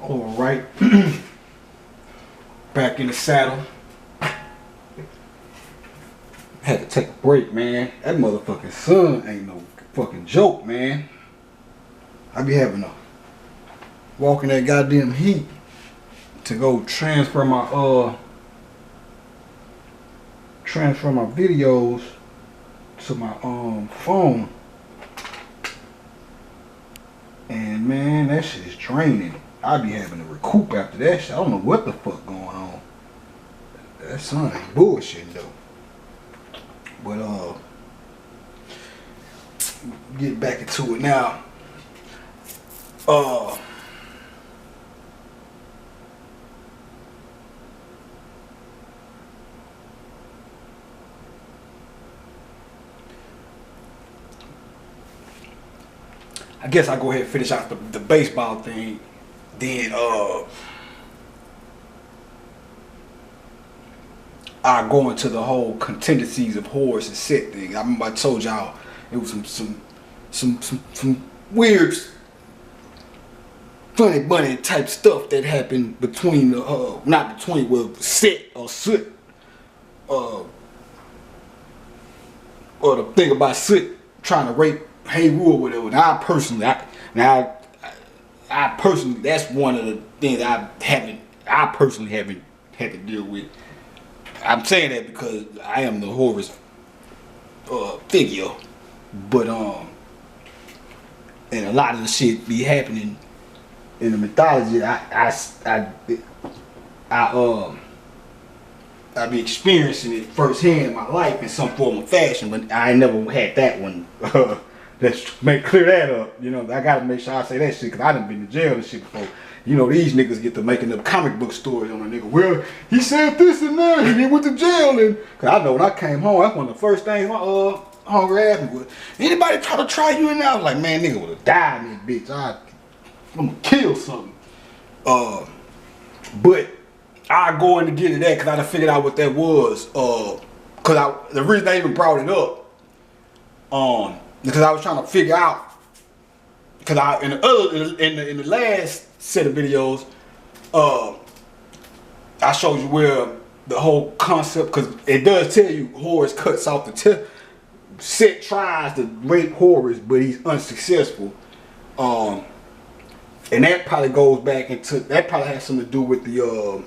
All right, back in the saddle. Had to take a break, man. That motherfucking sun ain't no fucking joke, man. I be having to walk in that goddamn heat to go transfer my videos to my phone. And man, that shit is draining. I be having to recoup after that shit. I don't know what the fuck going on. That sun ain't bullshitting though. But get back into it now. I guess I'll go ahead and finish out the baseball thing. Then I go into the whole contingencies of horrors and set thing. I remember I told y'all it was some weird, funny bunny type stuff that happened between the not between, well, set or soot, or the thing about soot trying to rape Hey Rule or whatever. Now I personally, that's one of the things I personally haven't had to deal with. I'm saying that because I am the horror's figure, but and a lot of the shit be happening in the mythology. I be experiencing it firsthand in my life in some form or fashion, but I ain't never had that one. Let's clear that up. You know, I gotta make sure I say that shit because I done been to jail and shit before. You know, these niggas get to making up comic book stories on a nigga. Well, he said this and that, and he went to jail. And cause I know when I came home, that's one of the first things my hunger asked me was, anybody try you in there? I was like, man, nigga would have died in this bitch. I'm gonna kill something. But I go in to get into that because I done figured out what that was. Cause the reason I even brought it up, because I was trying to figure out, because in the last set of videos, I showed you where the whole concept, because it does tell you Horus cuts off the tip. Set tries to rape Horus, but he's unsuccessful. And that probably goes back into, that probably has something to do with the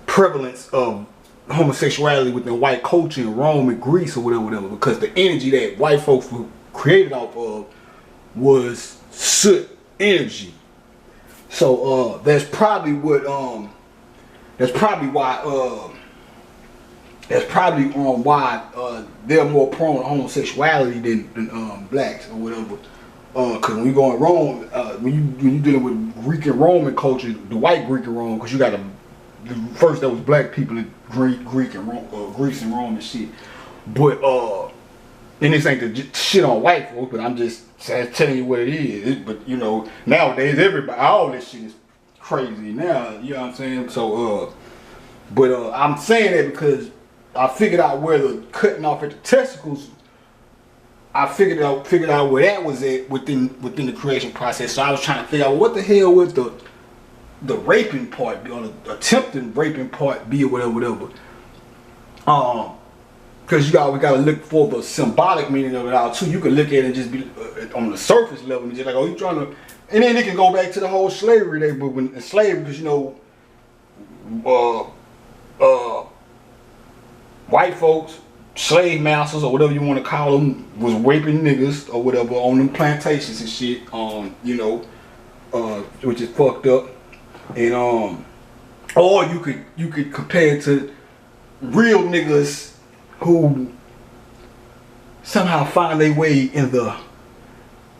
prevalence of homosexuality within white culture in Rome and Greece or whatever, because the energy that white folks were created off of was soot energy. So that's probably what why they're more prone to homosexuality than blacks or whatever. Because when you go in Rome, when you dealing with Greek and Roman culture, the white Greek and Rome, because you got first there was black people in Greek and Rome, Greece and Rome and shit. But and this ain't the shit on white folks, but I'm just telling you what it is. But you know, nowadays everybody, all this shit is crazy now. You know what I'm saying? So I'm saying that because I figured out where the cutting off at the testicles. I figured out where that was at within the creation process. So I was trying to figure out what the hell was the raping part be, or the attempted raping part be, or whatever. Because we gotta look for the symbolic meaning of it all too. You can look at it and just be on the surface level and just like, oh, you trying to, and then it can go back to the whole slavery day, but when slavery, because you know, white folks, slave masters or whatever you want to call them, was raping niggas or whatever on them plantations and shit. You know, which is fucked up. And or you could compare it to real niggas who somehow find their way in the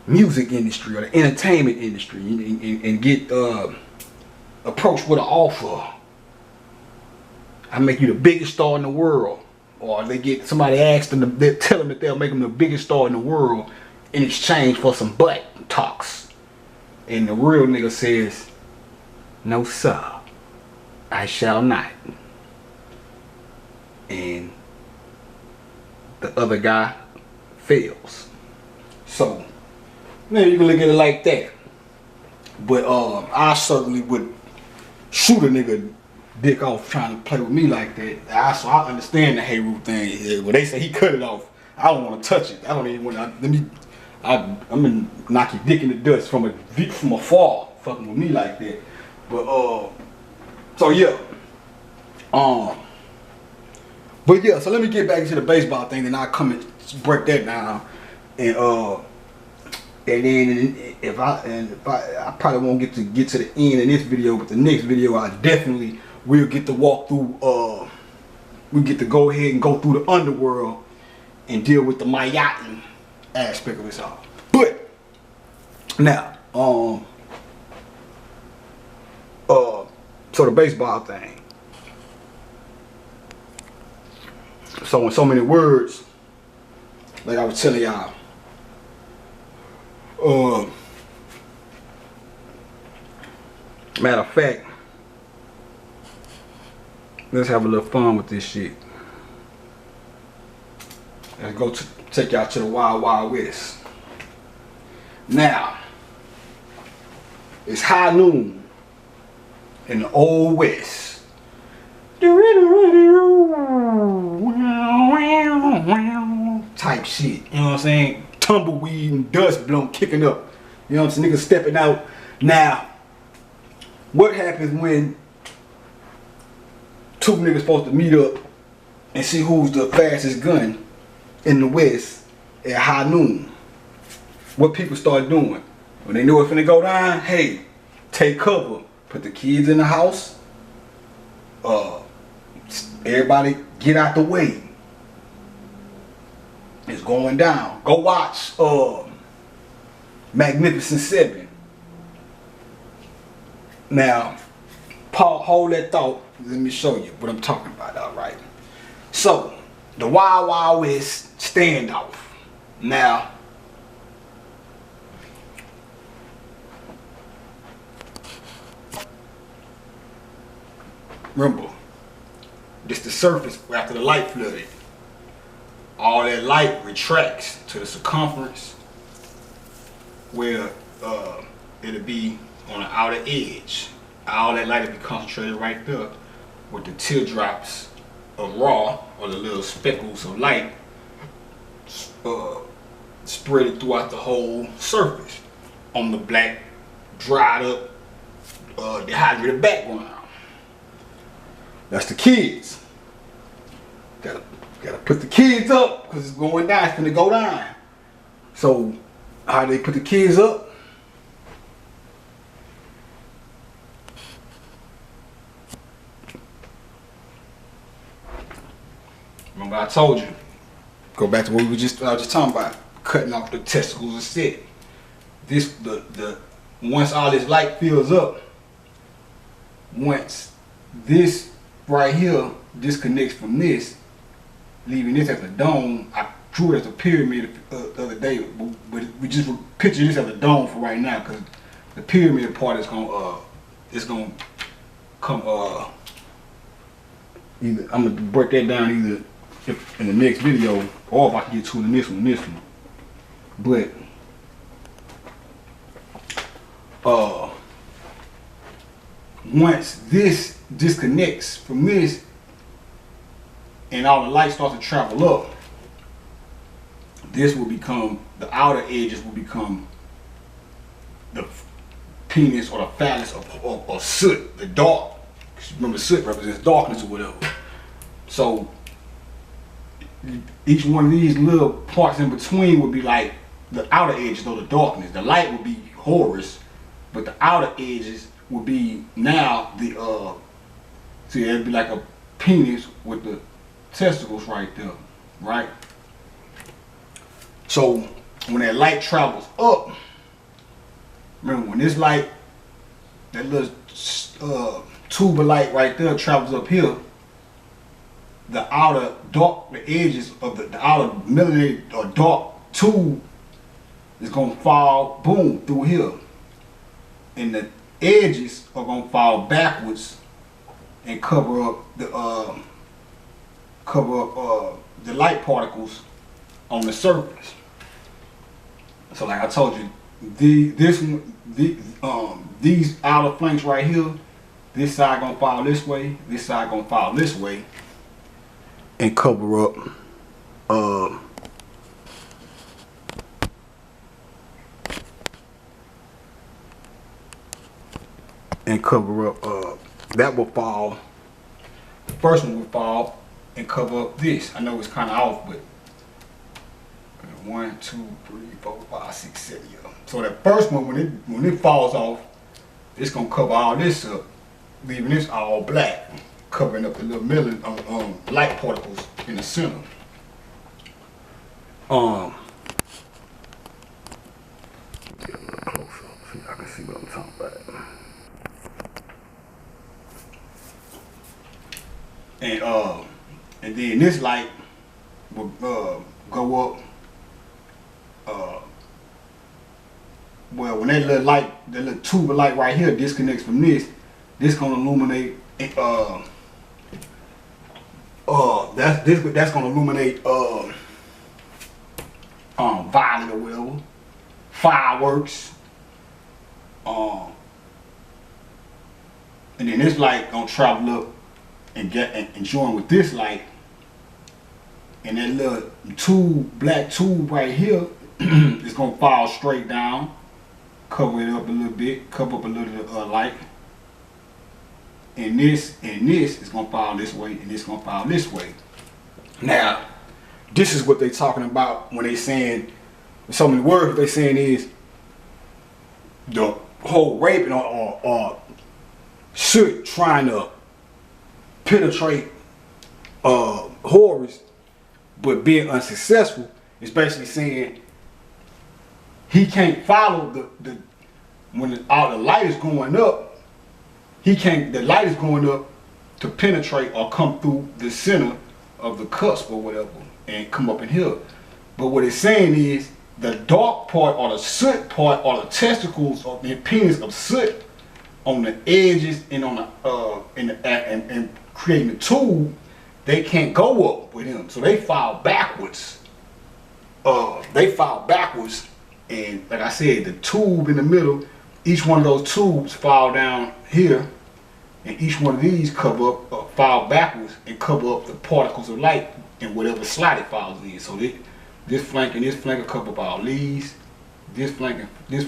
music industry or the entertainment industry and get approached with an offer. I make you the biggest star in the world. Or they get somebody asks them, they tell them that they'll make them the biggest star in the world in exchange for some butt talks. And the real nigga says, no sir, I shall not. And the other guy fails. So, man, you can look at it like that. But I certainly would shoot a nigga dick off trying to play with me like that. So I understand the Hey Roof thing. When they say he cut it off, I don't want to touch it. I don't even want to. I'm gonna knock your dick in the dust from afar, fucking with me like that. But so yeah. But yeah, so let me get back into the baseball thing, then I'll come and break that down. And then if I probably won't get to the end of this video, but the next video I definitely will get to walk through. We get to go ahead and go through the underworld and deal with the Mayatin aspect of this all. But now, so the baseball thing. So in so many words, like I was telling y'all, matter of fact, let's have a little fun with this shit. Let's go take y'all to the Wild Wild West. Now, it's high noon in the Old West. Type shit, you know what I'm saying? Tumbleweed and dust blown kicking up. You know what I'm saying? Niggas stepping out. Now, what happens when two niggas supposed to meet up and see who's the fastest gun in the West at high noon? What people start doing when they know it's finna go down? Hey, take cover. Put the kids in the house. Everybody get out the way. It's going down. Go watch Magnificent Seven. Now, Paul, hold that thought. Let me show you what I'm talking about, alright? So, the Wild Wild West standoff. Now, remember, this the surface after the light flooded. All that light retracts to the circumference where it'll be on the outer edge. All that light will be concentrated right there with the teardrops of raw, or the little speckles of light spread throughout the whole surface on the black, dried up, dehydrated background. That's the kids. Gotta put the kids up because it's going down. It's gonna go down. So how they put the kids up? Remember I told you. Go back to what I was just talking about. Cutting off the testicles and shit. This once all this light fills up. Once this right here disconnects from this, leaving this as a dome. I drew it as a pyramid the other day, but we just picture this as a dome for right now, because the pyramid part is gonna come either I'm gonna break that down either in the next video, or if I can get to in this one. But once this disconnects from this and all the light starts to travel up, this will become, the outer edges will become the penis or the phallus of soot, the dark. Remember, soot represents darkness or whatever. So each one of these little parts in between would be like the outer edges or the darkness. The light would be Horus, but the outer edges would be now the see, it'd be like a penis with the testicles right there, right? So when that light travels up, remember when this light, that little tube of light right there travels up here, the outer dark, the edges of the outer melanated or dark tube is gonna fall, boom, through here, and the edges are gonna fall backwards and cover up the light particles on the surface. So like I told you, these outer flanks right here, this side gonna fall this way, this side gonna fall this way, and cover up that will fall. The first one will fall and cover up this. I know it's kind of off, but 1, 2, 3, 4, 5, 6, 7. Yeah. So that first one, when it falls off, it's gonna cover all this up, leaving this all black, covering up the little light particles in the center. Get a little closer so y'all can see what I'm talking about. And then this light will go up. Well, when that little light, that little tube of light right here disconnects from this gonna illuminate. That's gonna illuminate violet or whatever, fireworks. And then this light gonna travel up and join with this light, and that little black tube right here is gonna fall straight down, cover it up a little bit, cover up a little light, and this is gonna fall this way, and this gonna fall this way. Now, this is what they talking about when they saying, so many words they saying is the whole raping or soot trying to penetrate Horus, but being unsuccessful, is basically saying he can't follow when all the light is going up. The light is going up to penetrate or come through the center of the cusp or whatever and come up in here. But what it's saying is the dark part or the soot part or the testicles or the penis of soot on the edges and on the and creating the tube, they can't go up with him, so they fall backwards. And like I said, the tube in the middle, each one of those tubes fall down here, and each one of these fall backwards and cover up the particles of light in whatever slot it falls in. So this flank and this flank will cover up all these. This flank will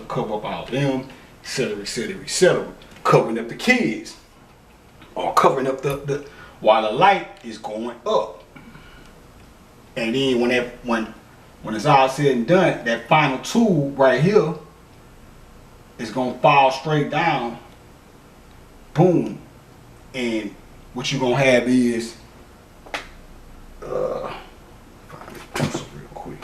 cover up all them, etc., etc., etc., covering up the kids, or covering up the while the light is going up. And then when it's all said and done, that final tube right here is gonna fall straight down, boom, and what you're gonna have is find this pencil real quick.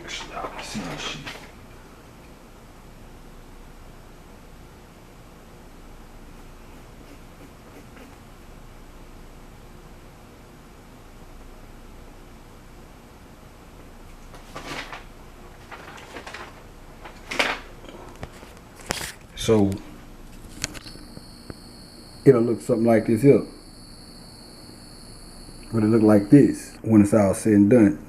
Actually, I can see this shit. So it'll look something like this here. It'll look like this when it's all said and done,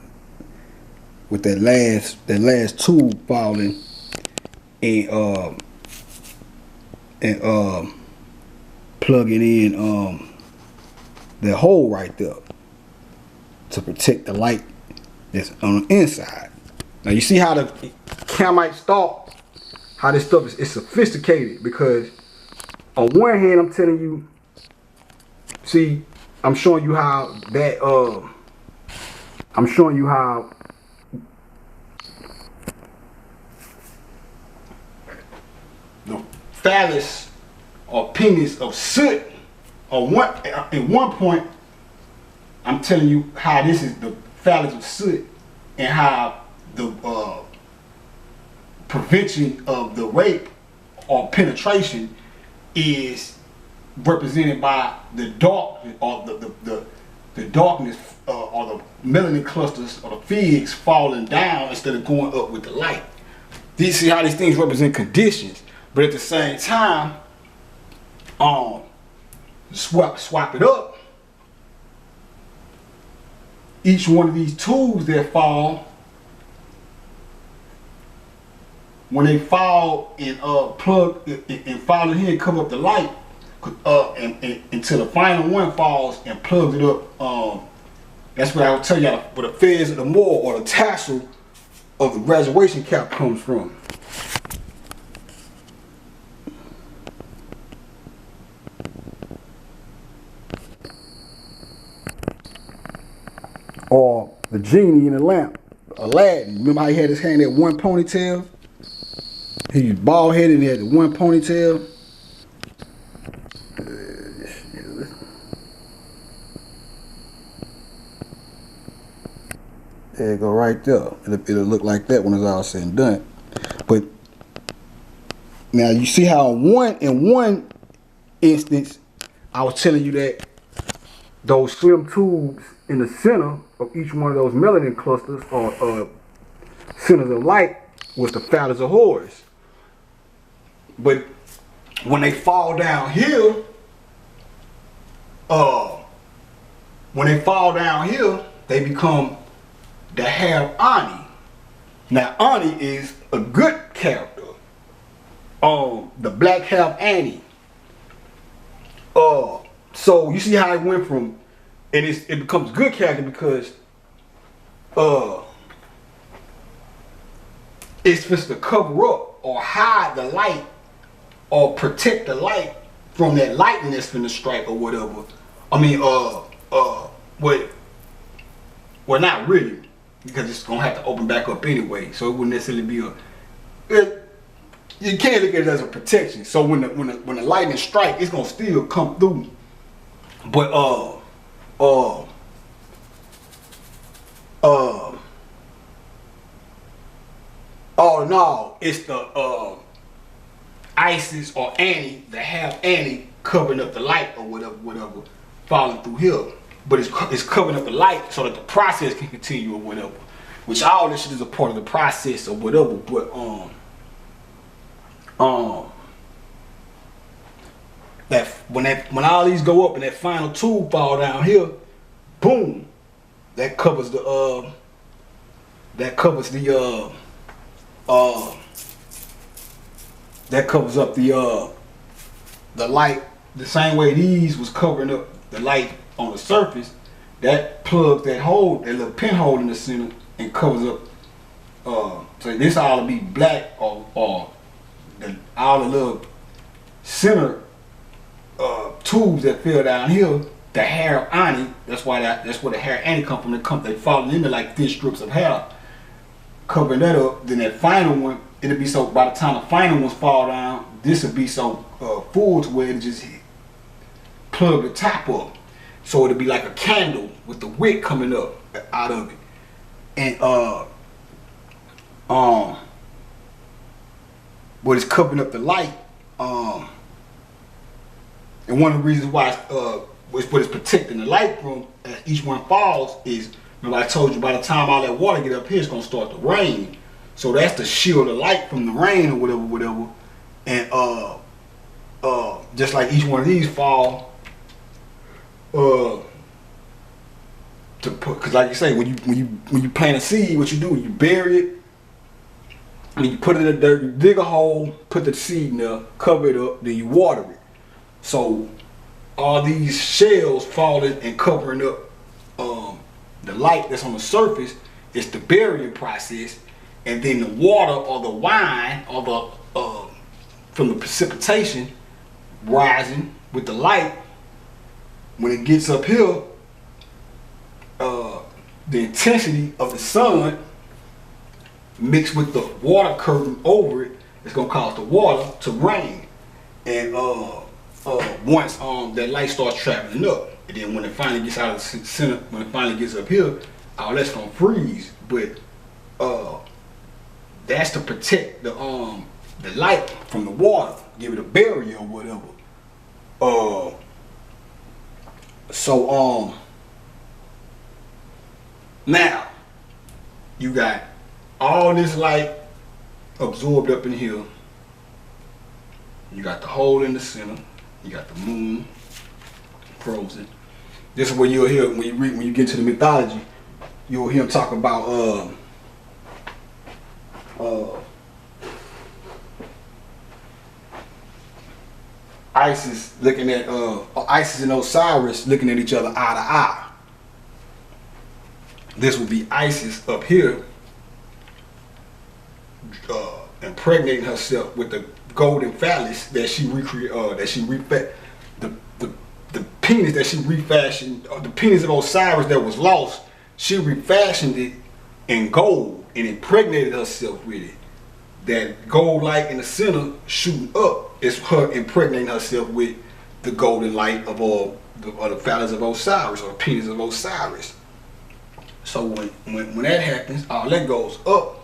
with that last tube falling and plugging in the hole right there to protect the light that's on the inside. Now you see how the camite stalk, how this stuff is sophisticated, because on one hand I'm telling you, see, I'm showing you how that I'm showing you how the phallus or penis of soot, at one point I'm telling you how this is the phallus of soot, and how the prevention of the rape or penetration is represented by the dark or the darkness or the melanin clusters or the figs falling down instead of going up with the light. You see how these things represent conditions, but at the same time, swap it up. Each one of these tubes that fall, when they fall and plug and fall in here and cover up the light, and until the final one falls and plugs it up. That's what I would tell y'all where the feds of the more or the tassel of the graduation cap comes from. Or the genie in the lamp, Aladdin. Remember how he had his hand at one ponytail? He was bald headed and he had the one ponytail. There you go, right there. It'll look like that when it's all said and done. But now you see how in one instance, I was telling you that those slim tubes in the center of each one of those melanin clusters or centers of light was the phallus of Horus. But when they fall down here, they become the half Ani. Now Ani is a good character. The black half Annie. So you see how it went from, and it becomes good character because it's supposed to cover up or hide the light or protect the light from that lightning that's finna strike or whatever. I mean, well, not really, because it's gonna have to open back up anyway. So it wouldn't necessarily be you can't look at it as a protection. So when the lightning strike, it's gonna still come through. But all in all, it's the Isis or Annie, the half Annie covering up the light or whatever, falling through here. But it's covering up the light so that the process can continue or whatever. Which all this shit is a part of the process or whatever. But that when all these go up and that final tube fall down here, boom, that covers the that covers up the light the same way these was covering up the light on the surface. That plugs that hole, that little pinhole in the center, and covers up. So this all to be black or all the little center tubes that fill down here. The hair of Ani, that's where the hair of Ani come from. They fall into like thin strips of hair, covering that up. Then that final one, it'll be so by the time the final ones fall down, this will be so full to where it just plug the top up. So it'll be like a candle with the wick coming up out of it. And but it's covering up the light. And one of the reasons why it's protecting the light from as each one falls is, remember I told you by the time all that water get up here, it's gonna start to rain. So that's to shield the light from the rain or whatever. And just like each one of these fall, to put, cause like you say, when you plant a seed, what you do, you bury it, and you put it in the dirt, you dig a hole, put the seed in there, cover it up, then you water it. So all these shells falling and covering up the light that's on the surface is the burying process, and then the water or the wine or the from the precipitation rising with the light, when it gets up here, the intensity of the sun mixed with the water curtain over it is gonna cause the water to rain. And once that light starts traveling up, and then when it finally gets out of the center, when it finally gets up here, all that's gonna freeze. But that's to protect the the light from the water, give it a barrier or whatever. Now you got all this light absorbed up in here. You got the hole in the center. You got the moon frozen. This is where you'll hear when you get to the mythology, you'll hear him talk about Isis looking at Isis and Osiris looking at each other eye to eye. This would be Isis up here, impregnating herself with the golden phallus that she the penis that she refashioned, or the penis of Osiris that was lost. She refashioned it in gold and impregnated herself with it. That gold light in the center shooting up is her impregnating herself with the golden light of the phallus of Osiris, or the penis of Osiris. So when that happens, all that goes up.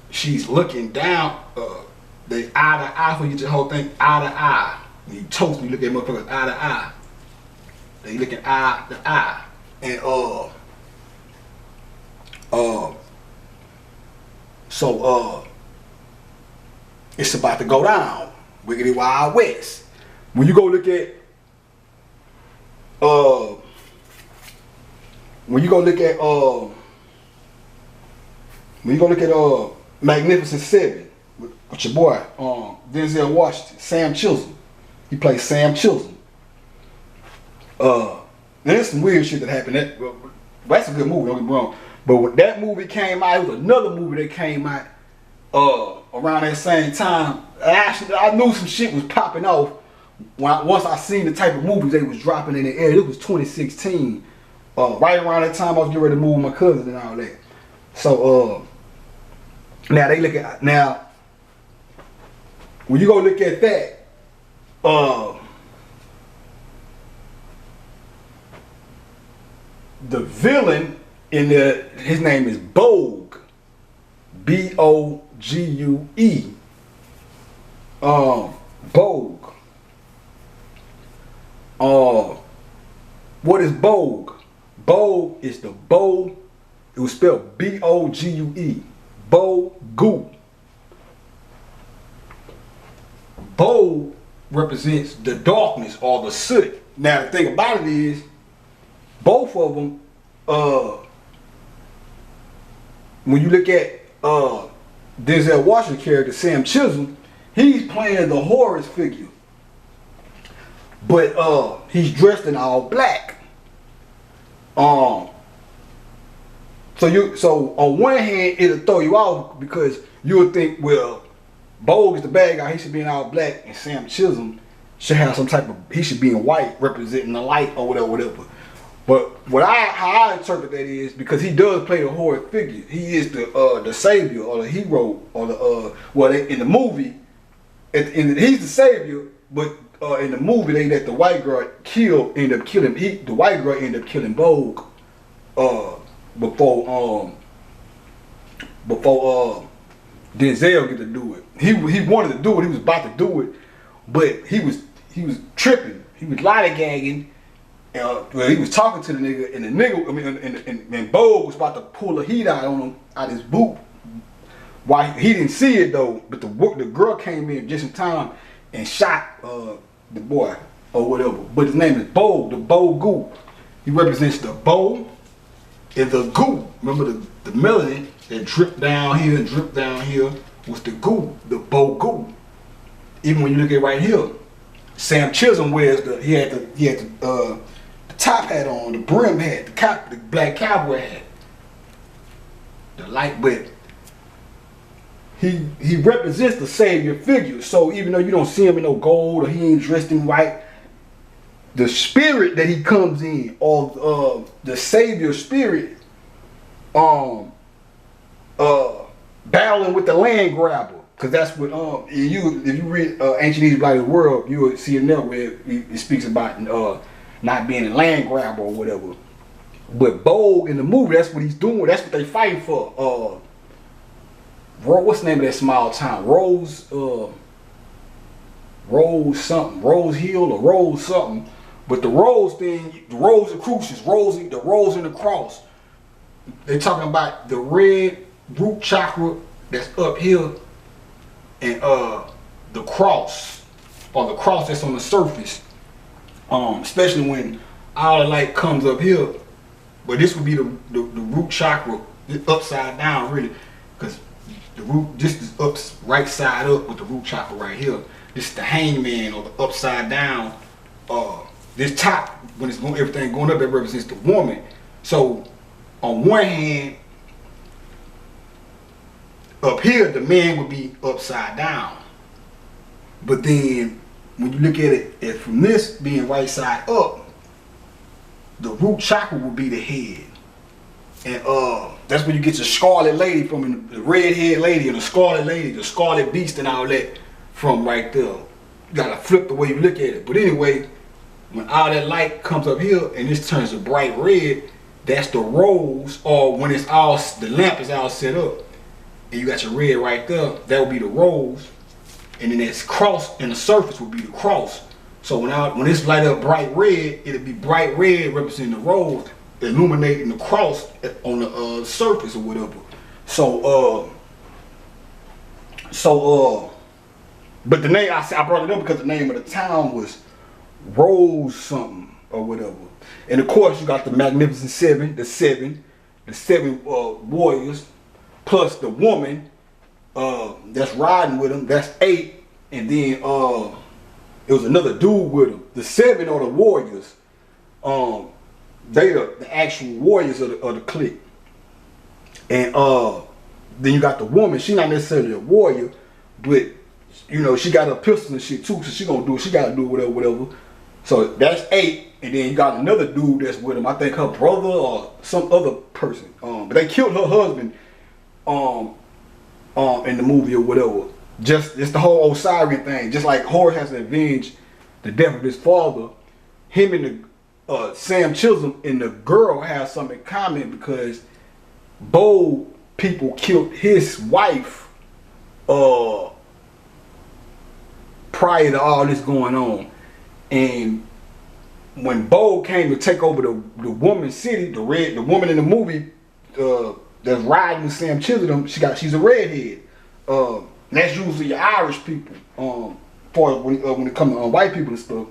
She's looking down. They eye to eye, when you get the whole thing eye to eye. When you toast, you look at motherfuckers eye to eye. They looking eye to eye, and it's about to go down. Wiggity Wild West. When you go look at Magnificent Seven with your boy Denzel Washington, Sam Chisholm. He plays Sam Chisholm. There's some weird shit that happened. That's a good movie, don't get me wrong. But when that movie came out, it was another movie that came out around that same time. I knew some shit was popping off once I seen the type of movies they was dropping in the air. It was 2016. Right around that time I was getting ready to move with my cousin and all that. So now they look at, now when you go look at that, the villain in his name is Bogue, B-O-G-U-E. Bogue. What is Bogue? Bogue is the bow. It was spelled B-O-G-U-E. Bogue. Bogue represents the darkness or the soot. Now the thing about it is, both of them, when you look at Denzel Washington's character, Sam Chisholm, he's playing the Horus figure. But he's dressed in all black. So on one hand it'll throw you off because you'll think, well, Bogue is the bad guy, he should be in all black, and Sam Chisholm should have some type of, he should be in white representing the light or whatever. But how I interpret that is, because he does play the Horus figure, he is the savior or the hero or the in the movie, he's the savior, but in the movie they let the white girl end up killing Bogue before Denzel get to do it. He wanted to do it, he was about to do it, but he was tripping, he was lollygagging. Well, he was talking to the nigga, and the nigga, and Bogue was about to pull the heat out on him, out his boot. Why he didn't see it though, but the girl came in just in time and shot the boy or whatever. But his name is Bogue, the Bogue. He represents the bow and the goo. Remember the melanin that dripped down here and dripped down here was the goo, the Bogue. Even when you look at right here, Sam Chisholm wears he had the top hat on, the brim hat, the black cowboy hat, the light, but he represents the savior figure. So even though you don't see him in no gold or he ain't dressed in white, the spirit that he comes in, or the savior spirit, battling with the land grabber, because that's what if you read Ancient Egypt Light of the World, you will see in there where it speaks about not being a land grabber or whatever. But Bogue in the movie, that's what he's doing. That's what they fighting for. what's the name of that small town? Rose something, Rose Hill or Rose something. But the Rose thing, the Rose of Crucius, the Rose and the cross. They're talking about the red root chakra that's up here, and the cross, or the cross that's on the surface. Especially when all the light comes up here, but this would be the root chakra upside down, really, because the root, this is up, right side up with the root chakra right here. This is the hangman, or the upside down. This top, when it's going, everything going up, it represents the woman. So on one hand, up here, the man would be upside down. But then when you look at it from this being right side up, the root chakra would be the head. And that's when you get your scarlet lady from, the red-haired lady and the scarlet lady, the scarlet beast and all that from right there. You gotta flip the way you look at it. But anyway, when all that light comes up here and this turns to bright red, that's the rose, or when it's all, the lamp is all set up and you got your red right there, that would be the rose. And then this cross in the surface would be the cross. So when it's light up bright red, it'll be bright red representing the rose, illuminating the cross on the surface or whatever. But the name, I brought it up because the name of the town was Rose something or whatever. And of course you got the Magnificent Seven, the seven warriors, plus the woman that's riding with them, that's 8. And then it was another dude with them. The 7 are the warriors. They are the actual warriors of the clique. And then you got the woman. She's not necessarily a warrior, but you know, she got a pistol and shit too, so she gonna do it. She gotta do whatever. So that's 8. And then you got another dude that's with him. I think her brother or some other person. But they killed her husband in the movie or whatever. Just, it's the whole Osirian thing. Just like Horus has to avenge the death of his father, him and the Sam Chisholm and the girl have something in common, because both people killed his wife prior to all this going on. And when Bo came to take over the woman's city, the woman in the movie that's riding with Sam Chisholm, she's a redhead. That's usually your Irish people. For when it comes to white people and stuff,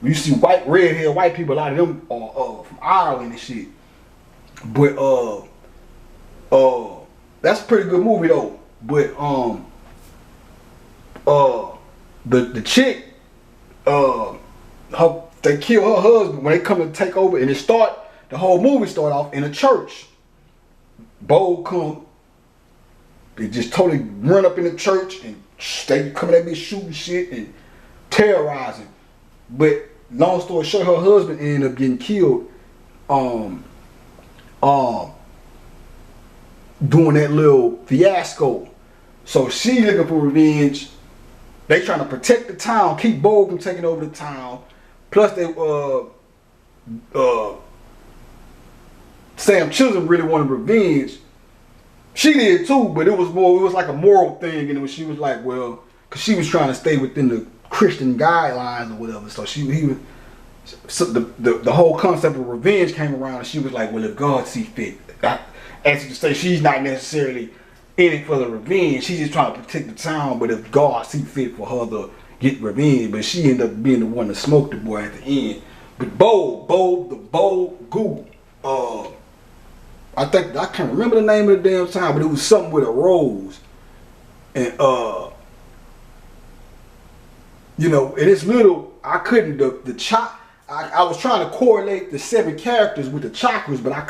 when you see red-haired white people, a lot of them are from Ireland and shit. But that's a pretty good movie though. But the chick, they kill her husband when they come to take over, and the whole movie start off in a church. Bo come, they just totally run up in the church and they coming at me shooting shit and terrorizing. But long story short, her husband ended up getting killed doing that little fiasco. So she looking for revenge. They trying to protect the town, keep Bo from taking over the town. Plus they Sam Chisholm really wanted revenge. She did too, but it was like a moral thing, and she was like, well, because she was trying to stay within the Christian guidelines or whatever. So the whole concept of revenge came around, and she was like, well, if God see fit. As to say, she's not necessarily in it for the revenge. She's just trying to protect the town, but if God see fit for her to get revenge, but she ended up being the one to smoke the boy at the end. But Bo Goo, I can't remember the name of the damn town, but it was something with a rose. And you know, and it's little, I couldn't, I was trying to correlate the 7 characters with the chakras, but I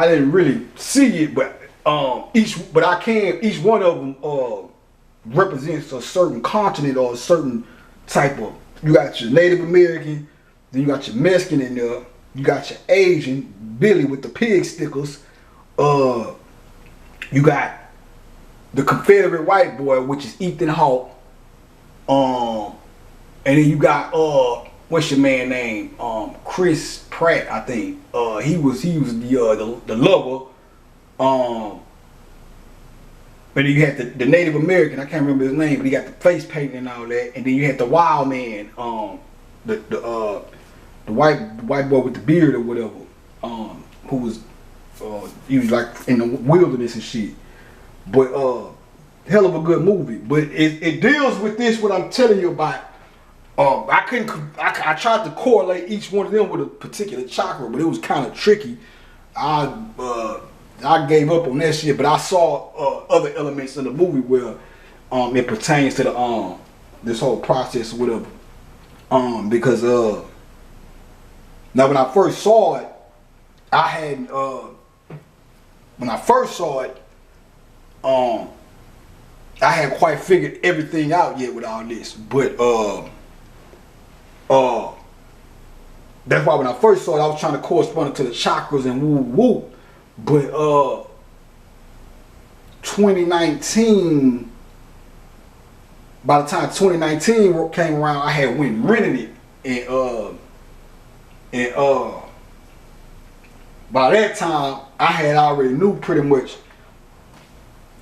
didn't really see it, but each one of them represents a certain continent or a certain type of, you got your Native American, then you got your Mexican in there, you got your Asian, Billy with the pig stickers, you got the Confederate white boy, which is Ethan Hawke, and then you got what's your man name? Chris Pratt, I think. He was the lover. But you had the Native American, I can't remember his name, but he got the face painting and all that. And then you had the wild man, the white boy with the beard or whatever, who was he was like in the wilderness and shit. But hell of a good movie. But it deals with this what I'm telling you about. I tried to correlate each one of them with a particular chakra, but it was kind of tricky. I gave up on that shit, but I saw other elements in the movie where it pertains to the this whole process or whatever. Because now when I first saw it, I had I hadn't quite figured everything out yet with all this, but that's why when I first saw it, I was trying to correspond it to the chakras and woo woo. But 2019, by the time 2019 came around, I had went and rented it, and by that time I had already knew pretty much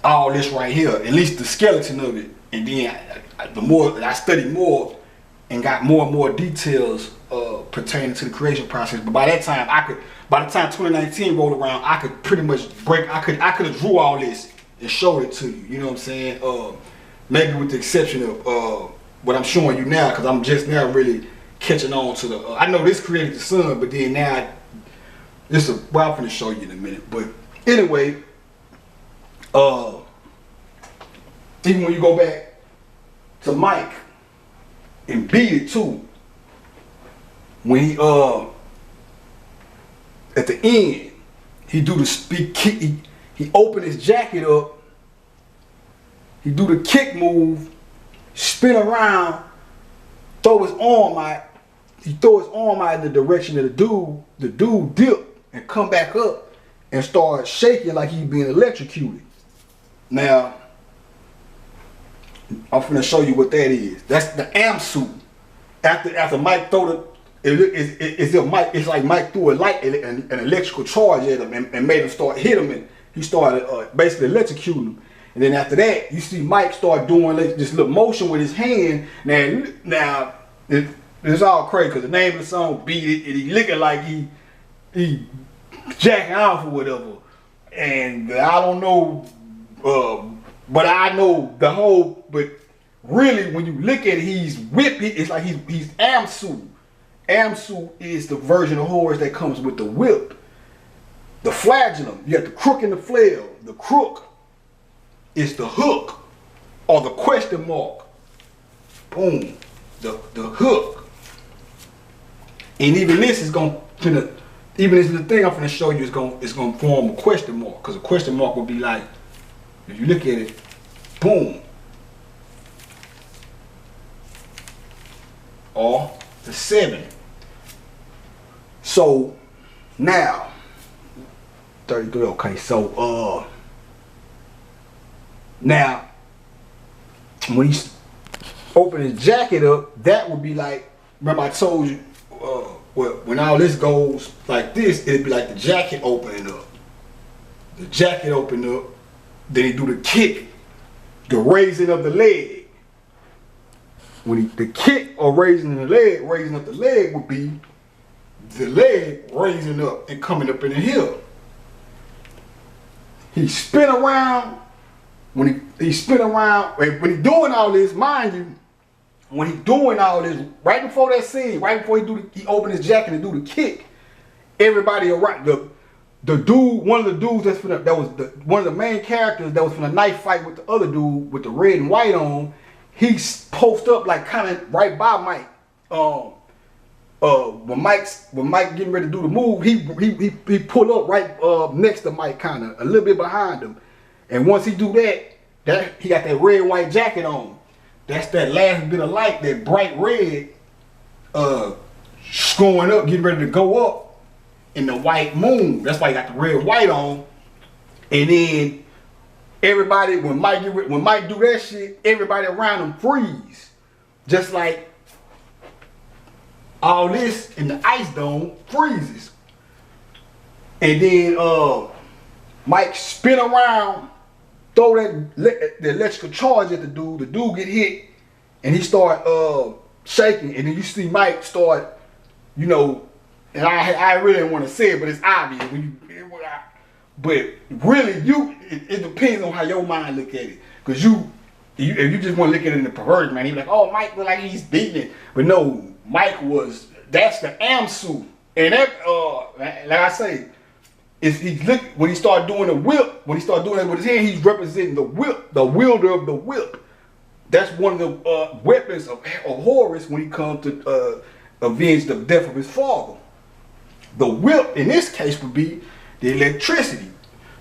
all this right here, at least the skeleton of it. And then the more I studied more and got more and more details pertaining to the creation process. But by that time, by the time 2019 rolled around, I could pretty much I could have drew all this and showed it to you. You know what I'm saying? Maybe with the exception of what I'm showing you now, because I'm just now really catching on to the. I know this created the sun, but then now this is well, I'm finna show you in a minute. But anyway, even when you go back to Mike and beat it too, when he at the end he do the speak kick, he open his jacket up, he do the kick move, spin around, throw his arm out, he throw his arm out in the direction of the dude dip and come back up and start shaking like he being electrocuted. Now I'm finna show you what that is. That's the amp suit. After Mike throw the, it's like Mike threw an electrical charge at him and made him start hit him, and he started basically electrocuting him. And then after that, you see Mike start doing this little motion with his hand. Now it's all crazy because the name of the song Beat It, and he looking like he jacking off or whatever. And I don't know. But I know the whole, but really when you look at it, he's whipping, it's like he's Amsu. Amsu is the version of horse that comes with the whip. The flagellum, you got the crook and the flail. The crook is the hook or the question mark. Boom, the hook. And even this is even this the thing I'm gonna show you is gonna form a question mark, because a question mark would be like, if you look at it, boom, or the 7. So now 33. Okay, so now when he open his jacket up, that would be like, remember I told you when all this goes like this, it'd be like the jacket opening up. The jacket open up. Then he do the kick, the raising of the leg. When the kick or raising up the leg would be the leg raising up and coming up in the hill. He spin around. When he spin around, when he doing all this, mind you, when he doing all this, right before that scene, right before he open his jacket and do the kick, everybody around the dude, one of the dudes one of the main characters that was from the knife fight with the other dude with the red and white on, he post up like kind of right by Mike. When Mike getting ready to do the move, he pull up right next to Mike, kind of a little bit behind him. And once he do that he got that red white jacket on. That's that last bit of light, that bright red, going up, getting ready to go up. In the white moon, that's why he got the red white on. And then everybody, when Mike do that shit, everybody around him freeze, just like all this in the ice dome freezes. And then Mike spin around throw the electrical charge at the dude get hit, and he start shaking, and then you see Mike start, you know, and I really didn't want to say it, but it's obvious when you. But really, it depends on how your mind look at it, because if you just want to look at it in the perverted man, you be like, oh, Mike look like he's beating it, but no, Mike that's the AMSU, and that like I say. When he started doing the whip, when he started doing that with his hand, he's representing the whip, the wielder of the whip. That's one of the weapons of Horus when he comes to avenge the death of his father. The whip in this case would be the electricity.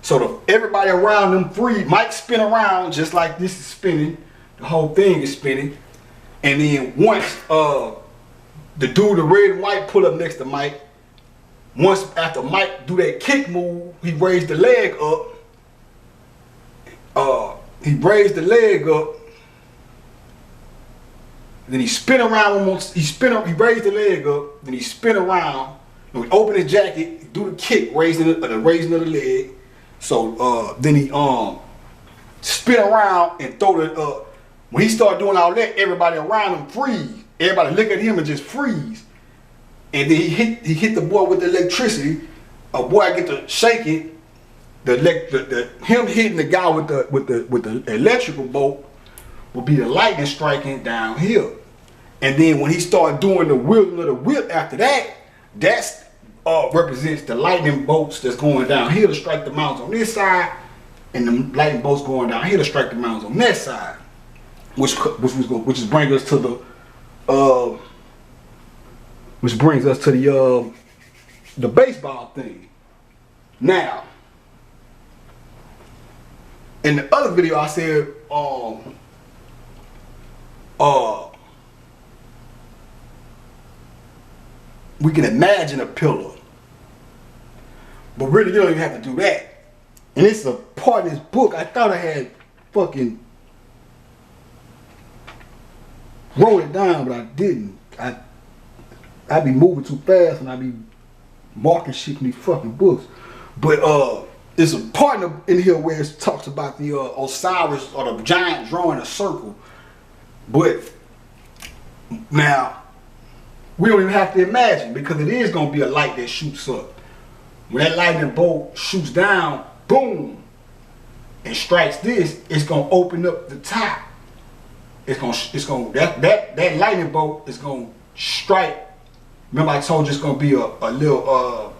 So everybody around them three might spin around just like this is spinning. The whole thing is spinning. And then once the dude, the red and white, pull up next to Mike, once after Mike do that kick move, he raised the leg up. He raised the leg up. Then he spin around almost. He raised the leg up. Then he spin around. And we open his jacket, do the kick, raising of the leg. So then he spin around and throw the. When he started doing all that, everybody around him freeze. Everybody look at him and just freeze. And then he hit the boy with the electricity. A boy get to shaking. Him hitting the guy with the electrical bolt will be the lightning striking downhill. And then when he started doing the wielding of the whip after that, that's represents the lightning bolts that's going downhill to strike the mountains on this side, and the lightning bolts going downhill to strike the mountains on that side, which brings us to the baseball thing. Now, in the other video I said we can imagine a pillar, but really you don't even have to do that. And it's a part of this book. I thought I had fucking wrote it down, but I didn't. I be moving too fast and I be marking shit in these fucking books. But there's a part in here where it talks about the Osiris or the giant drawing a circle. But now we don't even have to imagine, because it is gonna be a light that shoots up. When that lightning bolt shoots down, boom, and strikes this, it's gonna open up the top. That lightning bolt is gonna strike. Remember I told you it's gonna be a little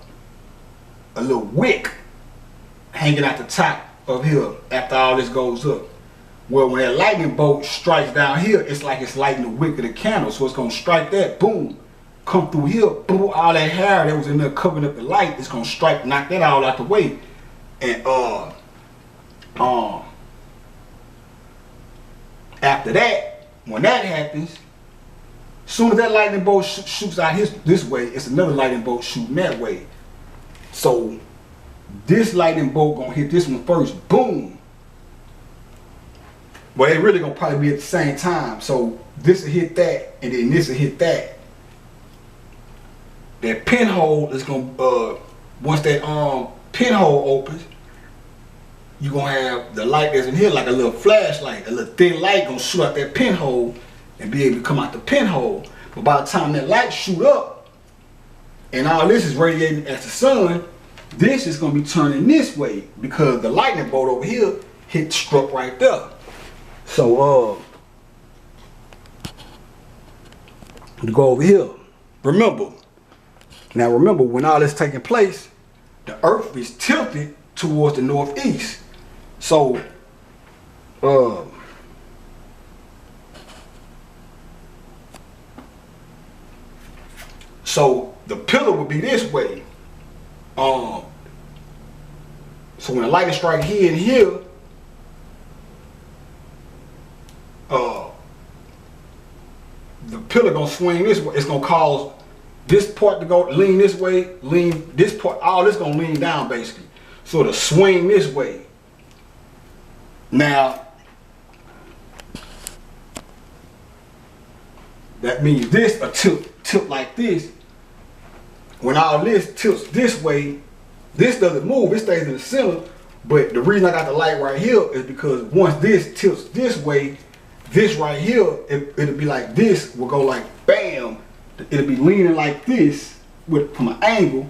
wick hanging at the top of here after all this goes up. Well, when that lightning bolt strikes down here, it's like it's lighting the wick of the candle. So it's gonna strike that, boom, come through here, boom, all that hair that was in there covering up the light, it's gonna strike, knock that all out the way. And after that, when that happens, soon as that lightning bolt shoots out this way, it's another lightning bolt shooting that way. So this lightning bolt gonna hit this one first, boom. Well, they really gonna probably be at the same time. So this will hit that, and then this will hit that. That pinhole is gonna once that pinhole opens, you gonna have the light that's in here like a little flashlight, a little thin light gonna shoot out that pinhole and be able to come out the pinhole. But by the time that light shoot up and all this is radiating at the sun, this is gonna be turning this way because the lightning bolt over here struck right there. So to go over here, remember when all this taking place, the earth is tilted towards the northeast. So the pillar would be this way. So when the lightning strike here and here, the pillar gonna swing this way. It's gonna cause this part to go lean this way, lean this part, all this gonna lean down basically. So to swing this way. Now that means this a tilt like this. When all this tilts this way, this doesn't move, it stays in the center. But the reason I got the light right here is because once this tilts this way, this right here, it'll be like this, will go like bam. It'll be leaning like this from an angle.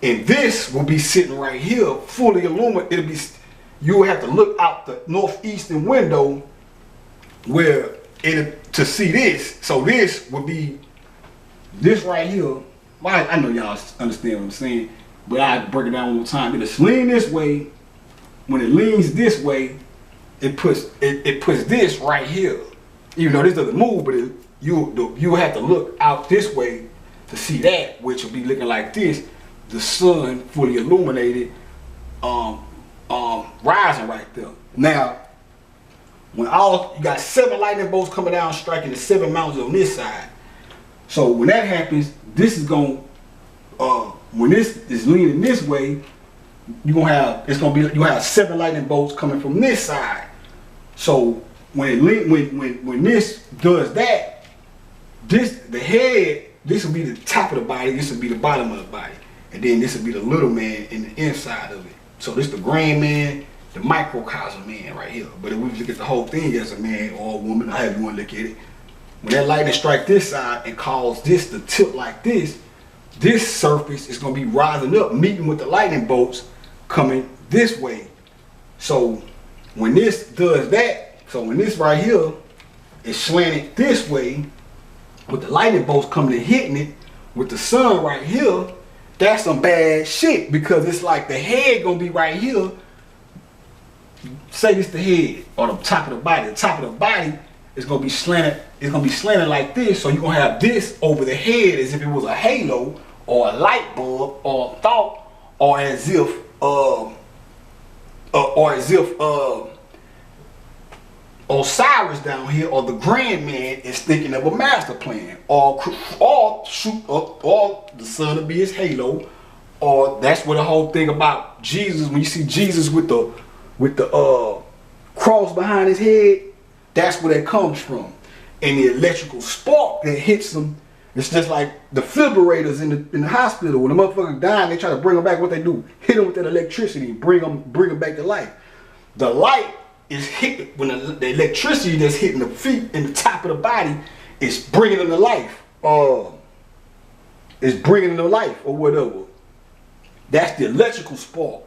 And this will be sitting right here, fully illuminated. You'll have to look out the northeastern window where to see this. So this would be this right here. I know y'all understand what I'm saying, but I break it down one more time. It'll lean this way. When it leans this way, it puts this right here. Even though this doesn't move, but you'll have to look out this way to see that, which will be looking like this. The sun fully illuminated, rising right there. Now, when you got 7 lightning bolts coming down, striking the 7 mountains on this side. So when that happens, this is going. When this is leaning this way, you'll have 7 lightning bolts coming from this side. So when this does that, the head, this will be the top of the body, this will be the bottom of the body, and then this will be the little man in the inside of it. So this the grand man, the microcosm man right here. But if we look at the whole thing as a man or a woman, however you want to look at it, when that lightning strike this side and cause this to tilt like this surface is going to be rising up, meeting with the lightning bolts coming this way. So when this does that, so when this right here is slanted this way, with the lightning bolts coming and hitting it, with the sun right here, that's some bad shit, because it's like the head gonna be right here. Say this the head or the top of the body. The top of the body is gonna be slanted. It's gonna be slanted like this. So you're gonna have this over the head as if it was a halo or a light bulb or a thought, or as if Osiris down here, or the grand man, is thinking of a master plan, or the sun will be his halo, or that's what the whole thing about Jesus. When you see Jesus with the cross behind his head, that's where that comes from. And the electrical spark that hits them, it's just like the defibrillators in the hospital. When the motherfuckers dying, they try to bring them back. What they do? Hit them with that electricity, bring them back to life. The light is hitting, when the electricity that's hitting the feet and the top of the body is bringing them to life. It's bringing them to life or whatever. That's the electrical spark.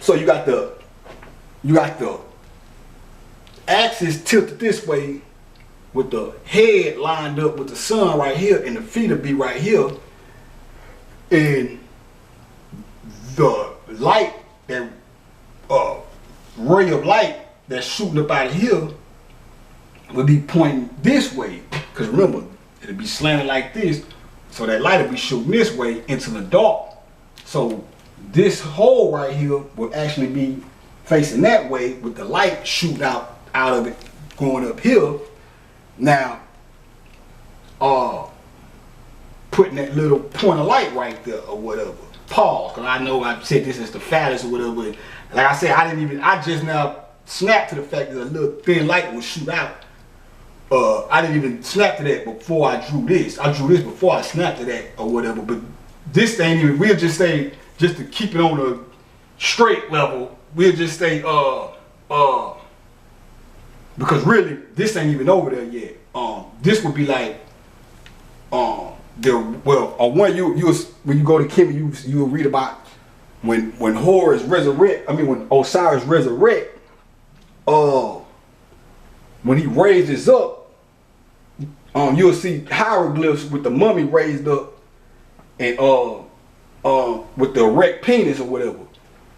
So you got the axis tilted this way, with the head lined up with the sun right here, and the feet will be right here, and the light, that ray of light that's shooting up out of here will be pointing this way. Because remember, it'll be slanted like this, so that light will be shooting this way into the dark. So this hole right here will actually be facing that way, with the light shooting out of it, going up here. Now, putting that little point of light right there or whatever. Pause, because I know I said this is the fattest or whatever, but like I said, I just now snapped to the fact that a little thin light will shoot out. I didn't even snap to that before I drew this. I drew this before I snapped to that or whatever, but this ain't even, we'll just say, just to keep it on a straight level, we'll just say, because really, this ain't even over there yet. This would be like, when you go to Kemet, you'll read about when Horus resurrect. I mean, when Osiris resurrect, when he raises up, you'll see hieroglyphs with the mummy raised up, and with the erect penis or whatever.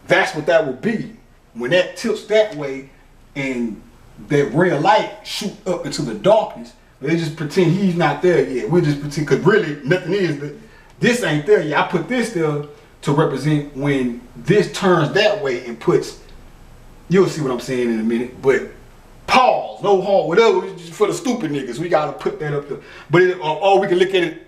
That's what that would be when that tilts that way, and that ray of light shoot up into the darkness. They just pretend he's not there yet. We just pretend, because really nothing is. This ain't there yet. I put this there to represent when this turns that way and puts. You'll see what I'm saying in a minute. But pause, no harm, whatever. For the stupid niggas, we gotta put that up there. But or we can look at it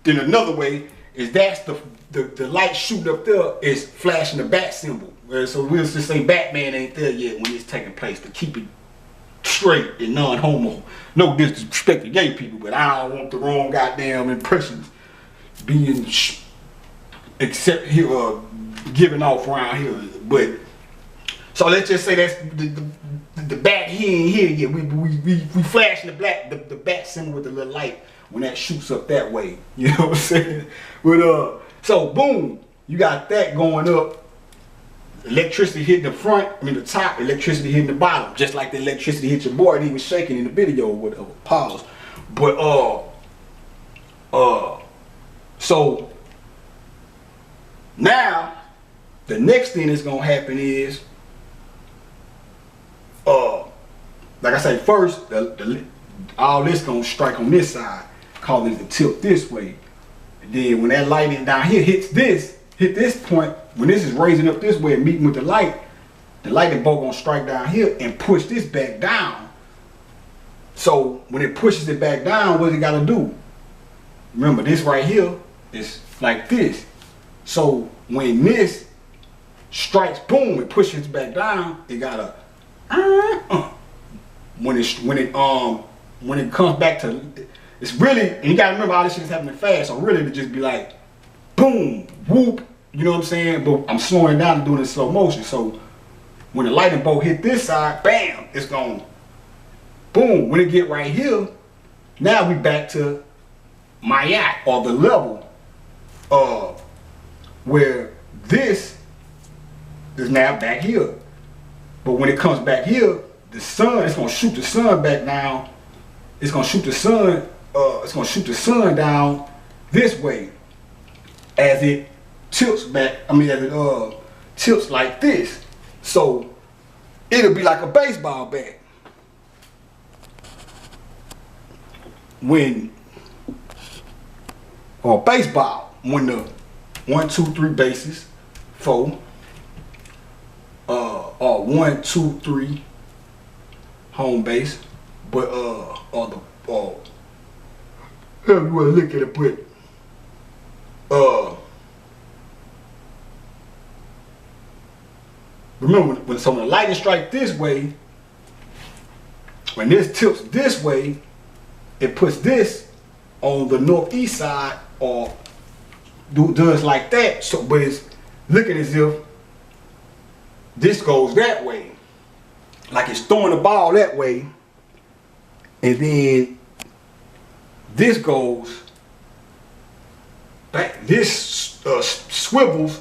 in another way. Is that's the light shooting up there is flashing the bat symbol. So we'll just say Batman ain't there yet when it's taking place, to keep it straight and non-homo. No disrespect to gay people, but I don't want the wrong goddamn impressions being except here giving off around here. But so let's just say that's the bat here and here. Yeah, we flashing the bat symbol with the little light when that shoots up that way. You know what I'm saying? But so boom, you got that going up. Electricity hitting the front, I mean the top, electricity hitting the bottom. Just like the electricity hit your boy and he was shaking in the video or whatever. Pause. But so now the next thing that's gonna happen is like I said, first all this gonna strike on this side, causing it to tilt this way. And then when that lighting down here hit this point, when this is raising up this way and meeting with the lightning bolt gonna strike down here and push this back down. So when it pushes it back down, what it gotta do? Remember, this right here is like this. So when this strikes, boom, it pushes back down, it gotta when it comes back to, it's really, and you gotta remember all this shit is happening fast, so really to just be like boom, whoop, you know what I'm saying? But I'm slowing it down and doing it in slow motion. So when the lightning bolt hit this side, bam, it's going boom. When it get right here, now we back to my yacht, or the level where this is now back here. But when it comes back here, the sun, it's gonna shoot the sun back down. It's gonna shoot the sun down this way as it tilts back. I mean, as it tilts like this. So it'll be like a baseball bat. Or baseball, when the 1, 2, 3 bases, 4, or 1, 2, 3 home base, but how you wanna look at it, but remember when so when the lightning strike this way, when this tilts this way, it puts this on the northeast side, or does like that. So, but it's looking as if this goes that way, like it's throwing the ball that way, and then this goes back. This swivels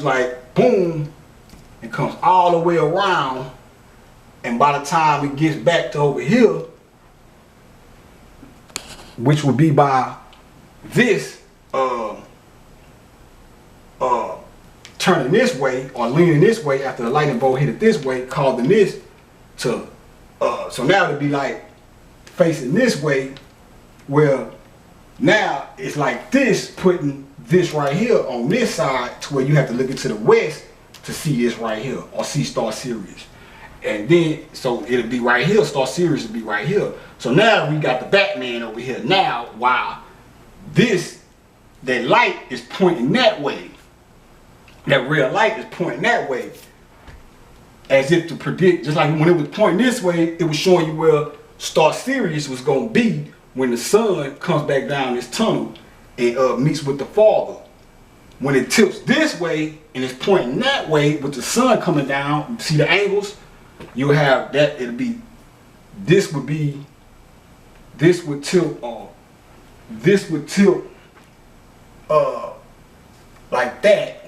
like boom, and comes all the way around, and by the time it gets back to over here, which would be by this turning this way or leaning this way after the lightning bolt hit it this way, causing this to so now it'd be like facing this way, where now it's like this, putting this right here on this side, to where you have to look into the west to see this right here, or see Star Sirius. And then so it'll be right here, Star Sirius will be right here. So now we got the Batman over here. Now while that light is pointing that way, that real light is pointing that way, as if to predict, just like when it was pointing this way, it was showing you where Star Sirius was going to be when the sun comes back down this tunnel and meets with the father. When it tilts this way and it's pointing that way with the sun coming down, see the angles? You'll have that, this would tilt like that,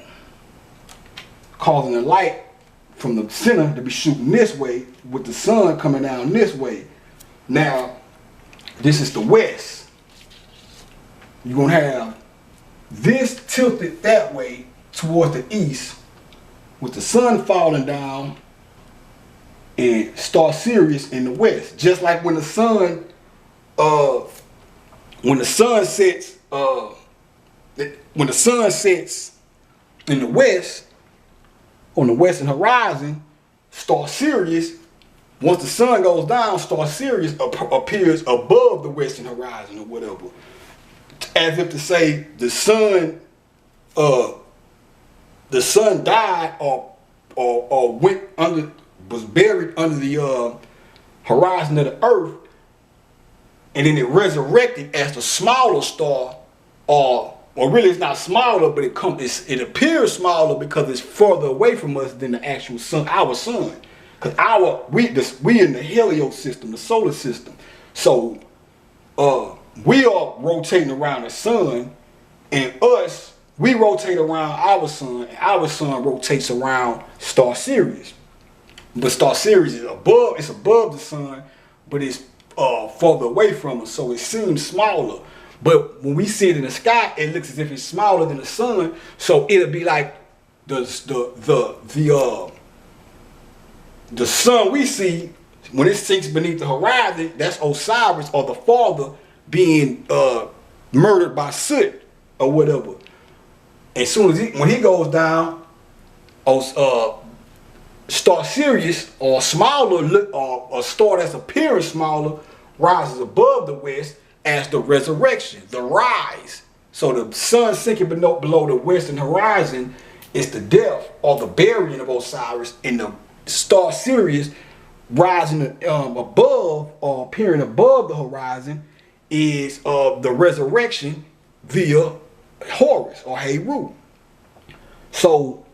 causing the light from the center to be shooting this way with the sun coming down this way. Now, this is the west. You're gonna have this tilted that way towards the east, with the sun falling down and Star Sirius in the west. Just like when the sun sets in the west, on the western horizon, Star Sirius, once the sun goes down, Star Sirius appears above the western horizon or whatever, as if to say the sun died or went under, was buried under the horizon of the earth, and then it resurrected as the smaller star, or or really it's not smaller, but it appears smaller because it's further away from us than the actual sun, our sun. Because we in the Helios system, the solar system. So we are rotating around the sun, and we rotate around our sun, and our sun rotates around Star Sirius. But Star Sirius is above the sun, but it's further away from us, so it seems smaller. But when we see it in the sky, it looks as if it's smaller than the sun. So it'll be like the sun we see when it sinks beneath the horizon. That's Osiris, or the father, being murdered by soot or whatever. As soon as when he goes down, Star Sirius, or smaller, or a star that's appearing smaller, rises above the west as the resurrection, the rise. So the sun sinking below the western horizon is the death, or the burying of Osiris, and the star Sirius rising above, or appearing above the horizon, is the resurrection via Horus or Heru. So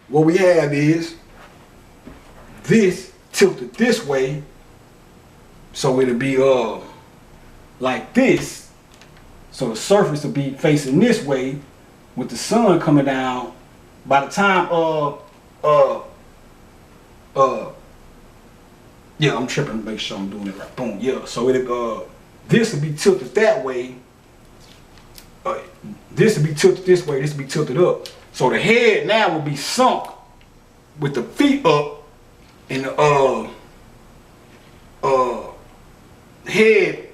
what we have is this tilted this way, so it'll be like this. So the surface will be facing this way, with the sun coming down. By the time yeah, I'm tripping to make sure I'm doing it right. Boom, yeah. So this will be tilted that way. This will be tilted this way. This will be tilted up. So the head now will be sunk with the feet up, and the head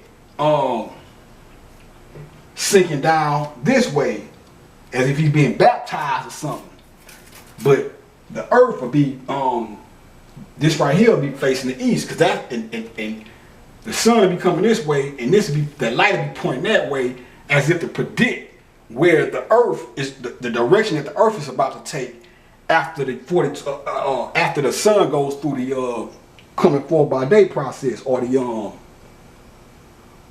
sinking down this way, as if he's being baptized or something. But the earth will be this right here will be facing the east, because that and the sun will be coming this way, and this will be, the light will be pointing that way, as if to predict where the earth is, the direction that the earth is about to take after the after the sun goes through the coming forth by day process, or the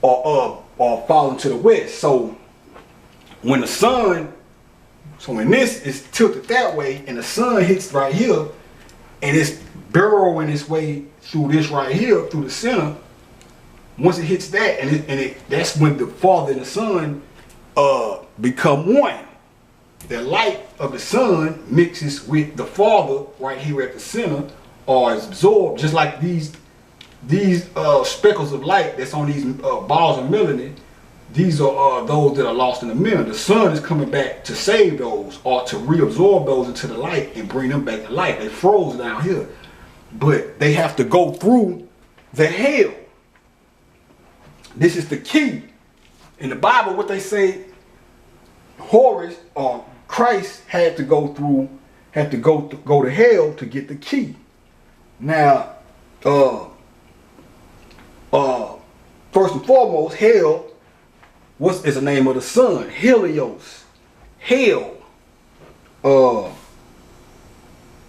or falling to the west. So when the sun, so when this is tilted that way and the sun hits right here, and it's burrowing its way through this right here, through the center, once it hits that, that's when the father and the son become one. The light of the sun mixes with the father right here at the center, or is absorbed, just like these speckles of light that's on these balls of melanin. These are those that are lost in the mirror. The sun is coming back to save those, or to reabsorb those into the light and bring them back to life. They froze down here, but they have to go through the hell. This is the key. In the Bible, what they say, Horus or Christ had to go through, had to go to hell to get the key. Now, first and foremost, hell, what is the name of the sun? Helios. Hell. Let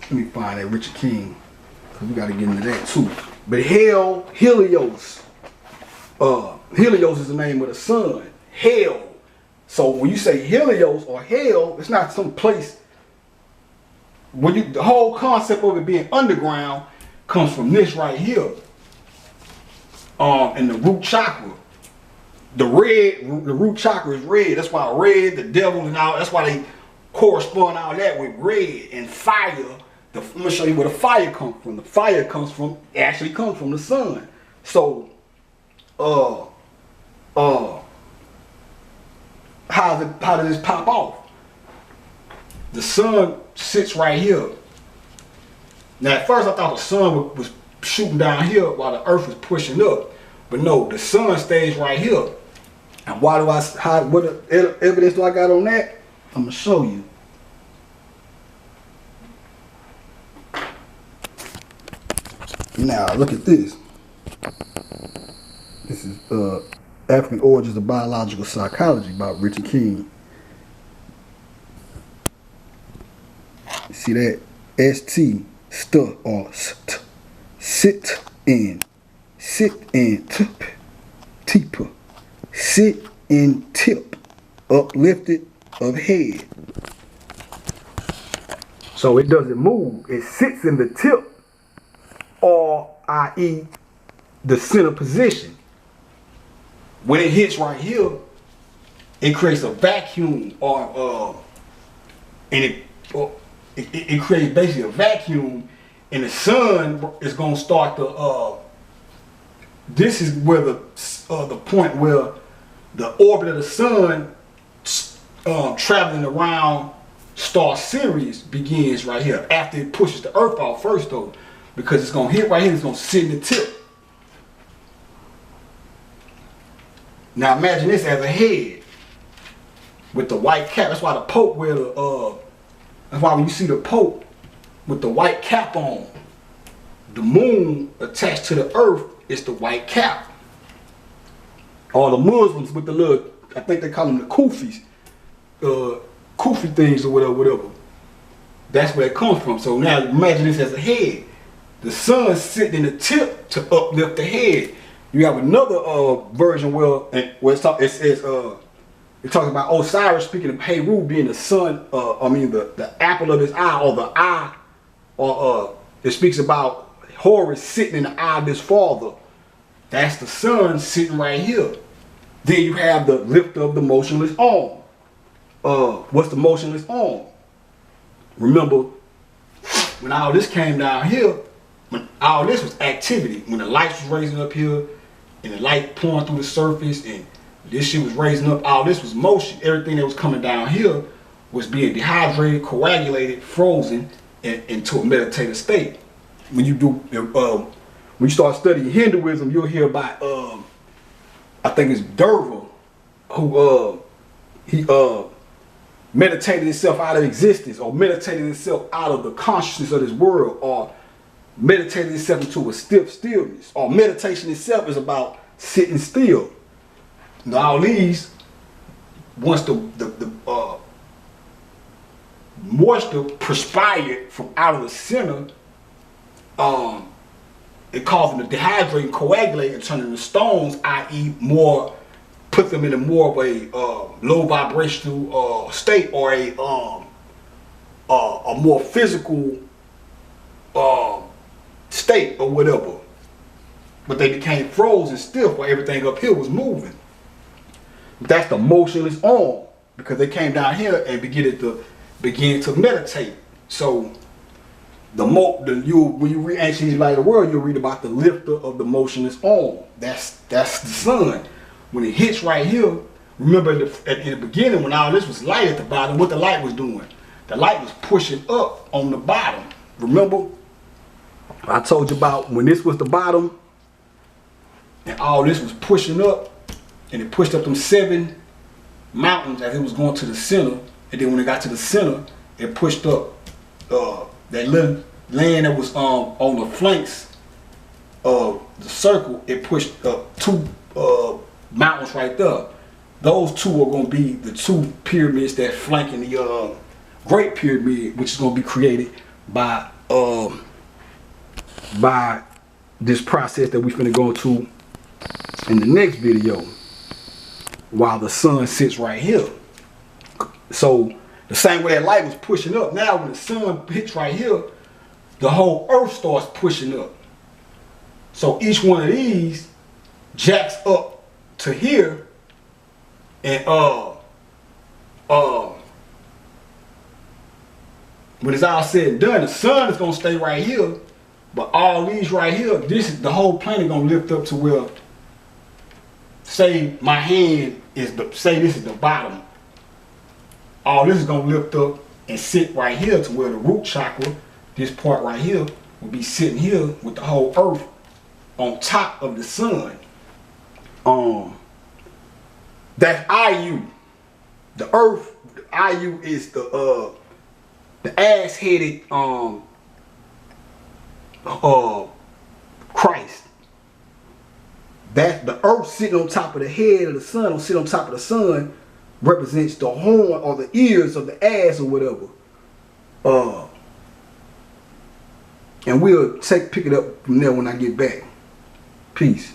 me find that Richard King, because we got to get into that too. But hell, Helios. Helios is the name of the sun. Hell. So when you say Helios or hell, it's not some place. The whole concept of it being underground comes from this right here. And the root chakra. The root chakra is red. That's why red, the devil, and all. That's why they correspond all that with red and fire. I'm gonna show you where the fire comes from. The fire actually comes from the sun. So, how does this pop off? The sun sits right here. Now, at first I thought the sun was shooting down here while the earth was pushing up, but no, the sun stays right here. And what evidence do I got on that? I'm gonna show you. Now look at this. This is African Origins of Biological Psychology by Richard King. See that? ST, st, or st, sit in tip, sit in tip, uplifted, of head. So it doesn't move. It sits in the tip, or i.e. the center position. When it hits right here, it creates a vacuum, and it creates basically a vacuum, and the sun is gonna start to. This is where the point where the orbit of the sun traveling around star Sirius begins right here. After it pushes the Earth out first, though, because it's gonna hit right here. It's gonna sit in the tip. Now imagine this as a head with the white cap. That's why the Pope wear the. That's why when you see the Pope with the white cap on, the moon attached to the Earth is the white cap. Or the Muslims with the little, I think they call them the kufis, kufi things or whatever. That's where it comes from. So now imagine this as a head. The sun sitting in the tip to uplift the head. You have another version where it talks about Osiris speaking of Heru being the sun, the apple of his eye, or the eye, or it speaks about Horus sitting in the eye of his father. That's the sun sitting right here. Then you have the lifter of the motionless arm. What's the motionless arm? Remember, when all this came down here, when all this was activity, when the lights was raising up here, and the light pouring through the surface, and this shit was raising up, all this was motion. Everything that was coming down here was being dehydrated, coagulated, frozen into a meditative state. When you start studying Hinduism, you'll hear about I think it's Durva, who he meditated himself out of existence, or meditated himself out of the consciousness of this world, or meditated himself into a stiff stillness, or meditation itself is about sitting still. Now all these, once the moisture perspired from out of the center, it caused them to dehydrate and coagulate and turn into stones, i.e. put them in a more of a low vibrational state, or a more physical state or whatever. But they became frozen stiff while everything up here was moving. That's the motionless arm, because they came down here and began to meditate. So when you read Ancient Light of the World, you'll read about the lifter of the motionless arm. That's the sun. When it hits right here, remember in the beginning when all this was light at the bottom, what the light was doing? The light was pushing up on the bottom. Remember? I told you about when this was the bottom and all this was pushing up, and it pushed up them 7 mountains as it was going to the center. And then when it got to the center, it pushed up that little land that was on the flanks of the circle. It pushed up 2 mountains right there. Those 2 are going to be the 2 pyramids that flanking the Great Pyramid, which is going to be created by this process that we finna go into in the next video, while the sun sits right here. So the same way that light was pushing up, now when the sun hits right here, the whole earth starts pushing up. So each one of these jacks up to here, and when it's all said and done, the sun is gonna stay right here, but all these right here, the whole planet gonna lift up to where, say my hand is say this is the bottom. All this is gonna lift up and sit right here to where the root chakra, this part right here, will be sitting here with the whole earth on top of the sun. That's IU. The earth, IU is the ass-headed Christ. That the earth sitting on top of the head of the sun, or sit on top of the sun, represents the horn or the ears of the ass or whatever. And we'll pick it up from there when I get back. Peace.